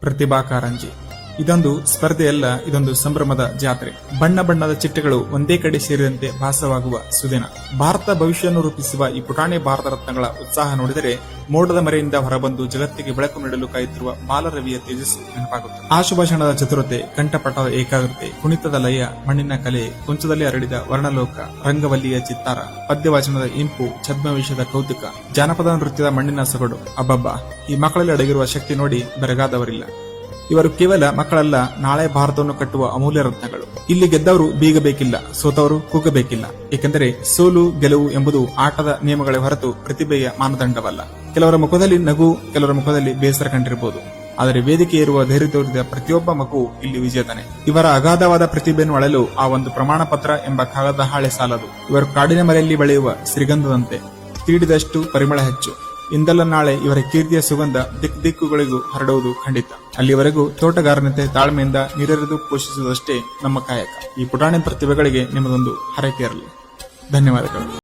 ಪ್ರತಿಭಾ ಕಾರಂಜಿ. ಇದೊಂದು ಸ್ಪರ್ಧೆಯಲ್ಲ, ಇದೊಂದು ಸಂಭ್ರಮದ ಜಾತ್ರೆ. ಬಣ್ಣ ಬಣ್ಣದ ಚಿಟ್ಟೆಗಳು ಒಂದೇ ಕಡೆ ಸೇರಿದಂತೆ ಭಾಸವಾಗುವ ಸುದಿನ. ಭಾರತ ಭವಿಷ್ಯವನ್ನು ರೂಪಿಸುವ ಈ ಪುಟಾಣಿ ಭಾರತ ರತ್ನಗಳ ಉತ್ಸಾಹ ನೋಡಿದರೆ ಮೋಡದ ಮರೆಯಿಂದ ಹೊರಬಂದು ಜಗತ್ತಿಗೆ ಬೆಳಕು ನೀಡಲು ಕಾಯುತ್ತಿರುವ ಬಾಲರವಿಯ ತೇಜಸ್ಸು ನೆನಪಾಗುತ್ತದೆ. ಆಶುಭಾಷಣದ ಚತುರತೆ, ಕಂಠಪಟದ ಏಕಾಗ್ರತೆ, ಕುಣಿತದ ಲಯ, ಮಣ್ಣಿನ ಕಲೆ, ಕೊಂಚದಲ್ಲಿ ಹರಡಿದ ವರ್ಣಲೋಕ, ರಂಗವಲ್ಲಿಯ ಚಿತ್ತಾರ, ಪದ್ಯವಾಚನದ ಇಂಪು, ಛದ್ಮವೇಷದ ಕೌತುಕ, ಜಾನಪದ ನೃತ್ಯದ ಮಣ್ಣಿನ ಸೊಗಡು. ಅಬ್ಬಬ್ಬಾ, ಈ ಮಕ್ಕಳಲ್ಲಿ ಅಡಗಿರುವ ಶಕ್ತಿ ನೋಡಿ ಬೆರಗಾದವರಿಲ್ಲ. ಇವರು ಕೇವಲ ಮಕ್ಕಳಲ್ಲ, ನಾಳೆ ಭಾರತವನ್ನು ಕಟ್ಟುವ ಅಮೂಲ್ಯ ರತ್ನಗಳು. ಇಲ್ಲಿ ಗೆದ್ದವರು ಬೀಗಬೇಕಿಲ್ಲ, ಸೋತವರು ಕೂಗಬೇಕಿಲ್ಲ. ಏಕೆಂದರೆ ಸೋಲು ಗೆಲುವು ಎಂಬುದು ಆಟದ ನಿಯಮಗಳೇ ಹೊರತು ಪ್ರತಿಭೆಯ ಮಾನದಂಡವಲ್ಲ. ಕೆಲವರ ಮುಖದಲ್ಲಿ ನಗು, ಕೆಲವರ ಮುಖದಲ್ಲಿ ಬೇಸರ ಕಂಡಿರಬಹುದು, ಆದರೆ ವೇದಿಕೆ ಏರುವ ಧೈರ್ಯ ತೋರಿದ ಪ್ರತಿಯೊಬ್ಬ ಮಗು ಇಲ್ಲಿ ವಿಜೇತನೆ. ಇವರ ಅಗಾಧವಾದ ಪ್ರತಿಭೆಯನ್ನು ಅಳೆಯಲು ಆ ಒಂದು ಪ್ರಮಾಣ ಪತ್ರ ಎಂಬ ಕಾಗದ ಹಾಳೆ ಸಾಲದು. ಇವರು ಕಾಡಿನ ಮರೆಯಲ್ಲಿ ಬೆಳೆಯುವ ಶ್ರೀಗಂಧದಂತೆ, ತೀಡಿದಷ್ಟು ಪರಿಮಳ ಹೆಚ್ಚು. ಇಂದಲ್ಲ ನಾಳೆ ಇವರ ಕೀರ್ತಿಯ ಸುಗಂಧ ದಿಕ್ಕುಗಳಿಗೂ ಹರಡುವುದು ಖಂಡಿತ. ಅಲ್ಲಿವರೆಗೂ ತೋಟಗಾರನಂತೆ ತಾಳ್ಮೆಯಿಂದ ನೀರೆರೆದು ಪೋಷಿಸುವುದಷ್ಟೇ ನಮ್ಮ ಕಾಯಕ. ಈ ಪುಟಾಣಿ ಪ್ರತಿಭೆಗಳಿಗೆ ನಿಮಗೊಂದು ಹರಕೆ ಇರಲಿ. ಧನ್ಯವಾದಗಳು.